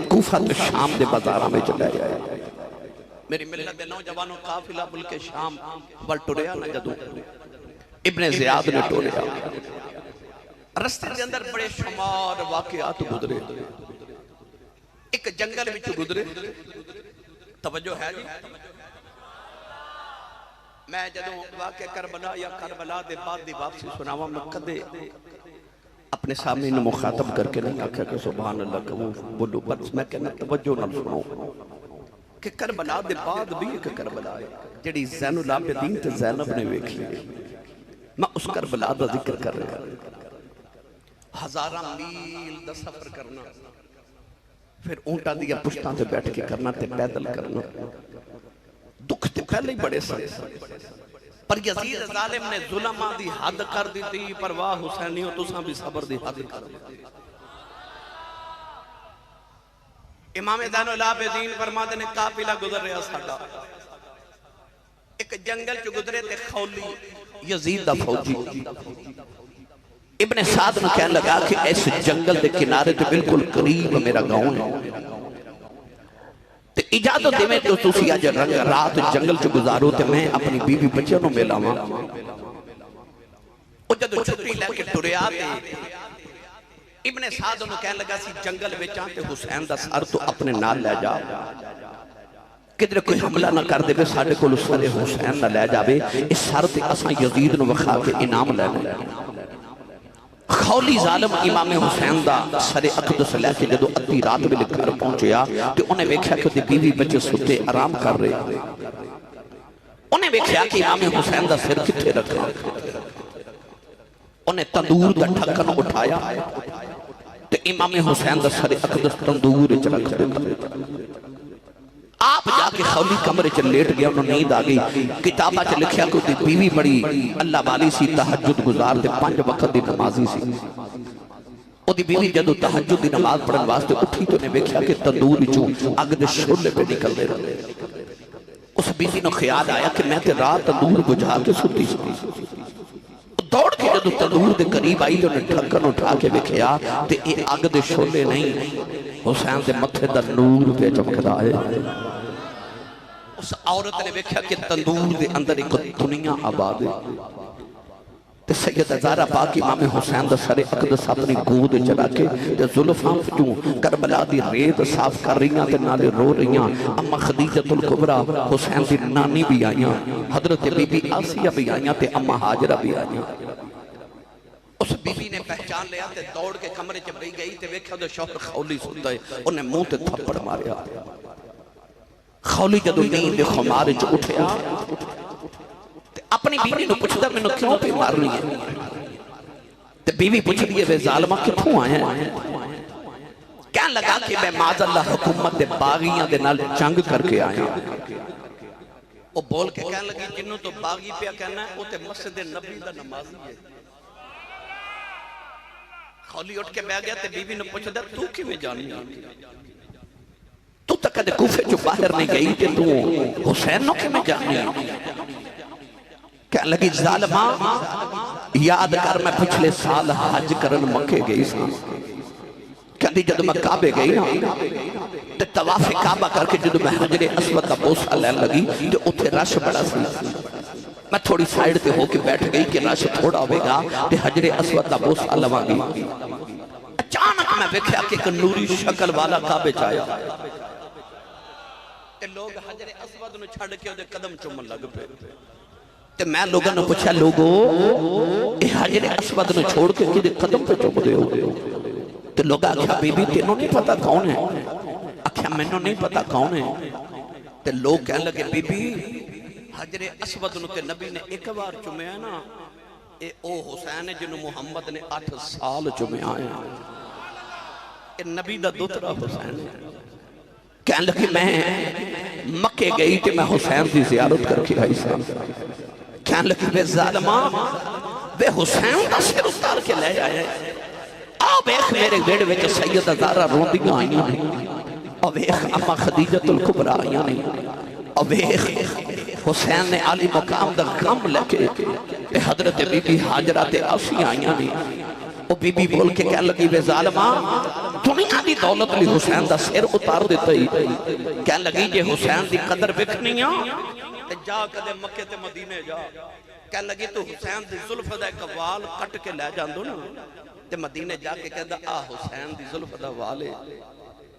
کوفہ تو شام دے بازارہ میں چلے آئے میری ملت دے نوجوانوں قافلہ ملک شام بل ٹوریا نہ جدوں ابن زیاد نے ٹوریا رستے دے اندر بڑے شمار واقعات گزرے ایک جنگل وچ گزرے توجہ ہے جی میں جدوں واقع کربلا یا کربلا دے بعد دی واپسی سناواں میں کدے اپنے سامنے نے مخاطب کر کے نہیں آکھا کہ سبحان اللہ کہوں بولو بس میں کہنا توجہ نہ سنو کہ کربلا دے بعد بھی ایک کربلا ہے جڑی زین العابدین تے زینب نے ویکھی میں اس کربلا دا ذکر کر رہا ہزاراں میل دا سفر کرنا پھر اونٹا دیا پشتاں تے بیٹھ کے کرنا تے پیدل کرنا دکھ تے پہلے ہی بڑے سارے پر یزید ظالم نے ظلمہ دی حد کر دی تھی پر واہ حسینیوں تساں بھی صبر دی حد کر دی تھی امام زین العابدین فرماتے نے قافلہ گزر رہا ساڑا ایک جنگل چو گزرے تے خولی یزید دا فوجی ابن سعد نے کہنے لگا کہ ایس جنگل دے کنارے تے بالکل قریب میرا گاؤں ہے تے اجازت دے میں تو تسی آج رات جنگل چو گزارو تے میں اپنی بیوی بچے نو ملا ہوں او جدو چھتری لے کے ٹورے آتے ابن سعد نے کہنے لگا سی جنگل وچاں تے حسین دا سر تو اپنے نال لے جا کدھر کوئی حملہ نہ کر دے بے ساڑھے کو لسر حسین نہ لے جاوے اس سر تے اساں یزید نو وخا کے انعام لے لے خولی ظالم امام حسین دا سر اقدس لے کے جدو ادھی رات میں لکھ کر پہنچیا تو انہیں ویکھیا کہ دی بیوی بچے ستے آرام کر رہے انہیں ویکھیا کہ امام حسین دا سر کتھے رکھا انہیں تندور دا ڈھکن اٹھایا تو امام حسین دا سر اقدس تندور چ رکھ دیتا آپ جا کے خولی کمرے چ لیٹ گیا انہوں نیند آگئی کتابہ چ لکھیا کہ دی بیوی بڑی اللہ والی سی تہجد گزار دے 5 وقت دی نمازی سی او دی بیوی جدو تہجد دی نماز پڑھن واسطے اٹھی تو نے ویکھیا کہ تندور چوں اگ دے شعلے پہ نکل دے رہے اس بیوی نو خیال آیا کہ میں تے رات تندور بجھا کے ستی سی دوڑ جدو تندور دے قریب آئی تو نے ڈھکن اٹھا کے وکھیا تے اے اگ دے شولے نہیں، حسین دے متھے دا نور پہ چمکدا ہے۔ اس عورت نے وکھیا کہ تندور دے اندر ایک دنیا آباد ہے۔ تے سیدہ زہرا پاک امام حسین دا سر اقدس اپنی گود چلا کے تے زلفاں جو کربلا دی ریت صاف کر رہیاں تے نالے رو رہیاں۔ اما خدیجۃ الکبریٰ حسین دی نانی بھی آئیاں، حضرت بی بی آسیہ بھی آئیاں تے اما حاجرہ بھی آئیاں۔ اس بی بی نے پہچان لیا تے دوڑ کے کمرے چ بہی گئی تے ویکھیا دے شوہر خولی ستا ہے، انہیں منہ تے تھپڑ ماریا۔ خولی جدو نیند خمار چ اٹھیا اپنی بیوی نو پوچھدا مینوں کیوں پہ مار رہی ہے؟ تے بیوی پوچھ دی ہے ظالمہ کتھوں آیا ہے؟ کہنے لگا کہ میں معاذ اللہ حکومت دے باغیاں دے نال جنگ کر کے آیا۔ وہ بول کے کہنے لگی جنوں تو باغی پہ کہنا ہے وہ تے مسجد نبی دا نمازی ہے۔ خولی اٹھ کے بیٹھ گیا تے بیوی نے پوچھدا تو کیویں جانی ہے؟ تو تک کدے کوفے جو باہر نہیں گئی تے تو حسین نو کیویں جانی ہے؟ کہنے لگی ظالمہ یاد کر میں پچھلے سال حج کرن مکے گئی سا، کہتی جدو میں کعبے گئی نا تے طواف کعبہ کر کے جدو میں حجر اسود کا بوسہ لین لگی تے اتھے رش بڑا سی، میں تھوڑی سائیڈ تے ہو کے بیٹھ گئی کہ رش تھوڑا ہوئے گا تے حجر اسود کا بوسہ لواں گی۔ اچانک میں ویکھیا کہ ایک نوری شکل والا کعبے چایا تے لوگ حجر اسود نو چھڑ کے دے قدم چومن لگ پے تے میں لوگوں نے پوچھا لوگو اے حجر اسود نو چھوڑ کے کدے قدم پہ چوم دے ہو؟ تے لوگ آکھیا بی بی تینوں نہیں پتا کون ہے؟ آکھیا مینوں نہیں پتا کون ہے؟ تے لوگ کہنے لگے بی بی حجر اسود نو تے نبی نے ایک بار چومیا نا، اے او حسین ہے جنہوں محمد نے 8 سال چومیا ہے، اے نبی دا دوترا حسین ہے۔ کہنے لگے میں مکے گئی تے میں حسین دی زیارت کر کے آئی سا، کہنے لگے بے ظالمہ بے حسین دا سر اتار کے لے آئے، آب ایک میرے گھڑ وچ سیدہ زہرا روندیاں آئیاں نہیں، اب ایک اما خدیجۃ الکبریٰ آئیاں نہیں، اب ایک حسین نے عالی مقام دا غم لے کے حضرت بی بی حاجرہ تے آسیہ آئیاں نہیں۔ وہ بی بی بول کے کہنے لگی بے ظالمہ دنیا دی دولت لی حسین دا سر اتار دیتا ہی، کہنے لگی جے حسین دی قدر بکھنی تے جا کدے مکے تے مدینے جا، کہنے لگی تو حسین دی ظلف دا ایک وال کٹ کے لے جاندو نا تے مدینے جا کے کہتا آ حسین دی ظلف دا والے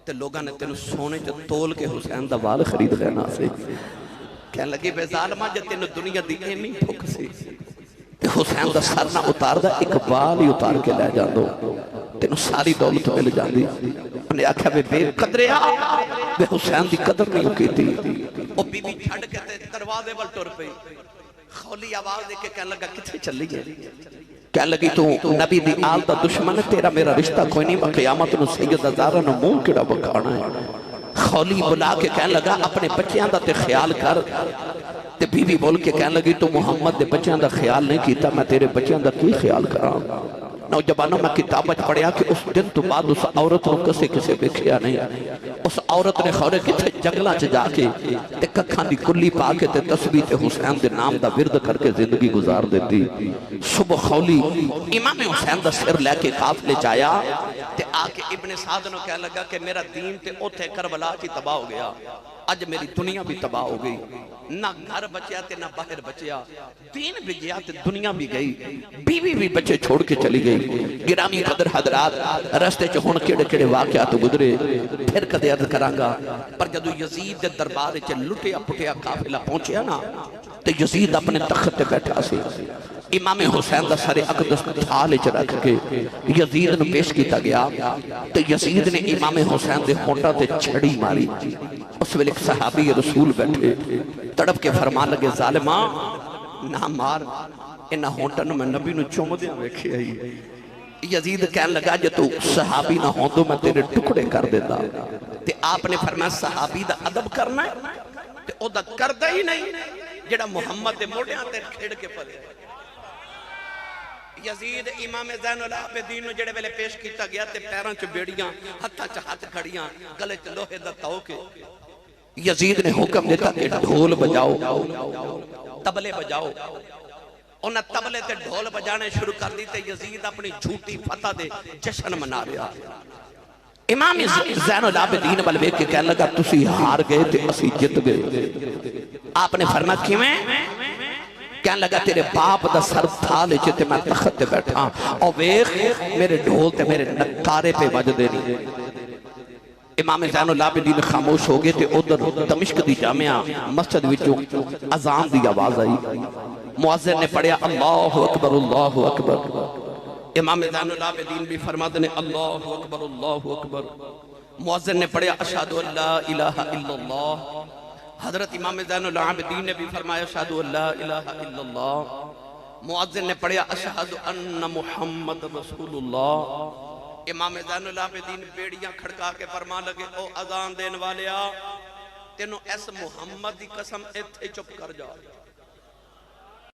تے لوگاں نے تینو سونے جو تول کے حسین دا وال خرید لینا سے۔ کہنے لگی بے ظالمہ جے تینو دنیا دی ایمی پھک سی تے حسین دا سر نہ اتار دا ایک وال ہی اتار کے لے جاندو تینو ساری دولت مل جاندی۔ انہیں آکھا بے قدریا بے حسین دی قدر نہیں کی تھی۔ وہ بی بی چھڑ کے دروازے وال ٹر پئی، خولی آواز دے کے کہنے لگا کتھے چلی گئی؟ کہنے لگی تو نبی دی آل دا دشمن تیرا میرا رشتہ کوئی نہیں، قیامت نو سیدہ زہرا نو منہ کیڑا بکھانا ہے۔ خولی بلا کے کہنے لگا اپنے بچیاں دا تے خیال کر، تے بی بی بول کے کہنے لگی تو محمد دے بچیاں دا خیال نہیں کیتا، میں تیرے بچیاں دا کی خیال کراں؟ نوجوانوں میں کتابت پڑھیا کہ اس دن تو بعد اس عورت کو کسے بکھیا نہیں، اس عورت نے خورے کتھے جنگلاں چ جا کے تے ککھاں دی کلی پا کے تے تسبیح تے حسین دے نام دا ورد کر کے زندگی گزار دیتی۔ صبح خولی امام حسین دا سر لے کے قافلے چایا تے آ کے ابن سعد نو کہنے لگا کہ میرا دین تے اوتھے کربلا چ تباہ ہو گیا، اج میری دنیا بھی تباہ ہو گئی، نہ گھر بچیا تے نہ باہر بچیا، دین بھی گیا تے دنیا بھی گئی، بیوی بھی بچے چھوڑ کے چلی گئی۔ گرامی قدر حضرات رستے چ ہن کیڑے کیڑے واقعات گزرے پھر کدے عرض کراں گا، پر جدو یزید دے دربار چ لٹیا پٹیا قافلہ پہنچیا نا تے یزید اپنے تخت تے بیٹھا سی، امام حسین دا سر اقدس تھال چ رکھ کے یزید نو پیش کیتا گیا تے یزید نے امام حسین دے ہونٹاں تے چھڑی ماری۔ اس ویلے ایک صحابی رسول بیٹھے تڑپ کے فرمان لگے ظالماں نہ مار، انہاں ہونٹاں نو میں نبی نو چومدیاں ویکھیا ہی۔ یزید کہنے لگا جے تو صحابی نہ ہوندو میں تیرے ٹکڑے کر دیتا، تے آپ نے فرمایا صحابی دا ادب کرنا ہے تے او دا کردا ہی نہیں جڑا محمد دے موڑیاں تے کھیڑ کے پلے۔ یزید امام زین العابدین جڑے ویلے پیش کیتا گیا تے پیراں چ بیڑیاں ہتھاں چ ہتھ کھڑیاں گلے چ لوہے دا تاؤ کے یزید نے حکم دیتا کہ ڈھول بجاؤ، تبلے بجاؤ، انہیں تبلے تے ڈھول بجانے شروع کر دی تے یزید اپنی جھوٹی فتح دے جشن منا رہا. امام زین العابدین بلوے کے کہنے لگا تسی ہار گئے تے اسی جت گئے. آپ نے فرمایا کیویں؟ کہنے لگا تیرے باپ دا سر تھالے چھتے میں تخت تے بیٹھا اور ویخ میرے ڈھول تے میرے نکارے پہ وجدے نہیں. امام زین العابدین خاموش ہو گئے تے ادھر دمشق دی جامعہ مسجد وچوں اذان دی آواز آئی. مؤذن نے پڑھیا اللہ اکبر اللہ اکبر. امام زین العابدین بھی فرماتے ہیں اللہ اکبر اللہ اکبر. مؤذن نے پڑھیا اشہدو ان لا الہ الا اللہ. حضرت امام زین العابدین نے بھی فرمایا اشہدو ان لا الہ الا اللہ. مؤذن نے پڑھیا اشہدو ان محمد رسول اللہ. امام زین العابدین بیڑیاں کھڑکا کے فرمان لگے او اذان دین والیا تینوں ایس محمد دی قسم ایتھے چپ کر جا.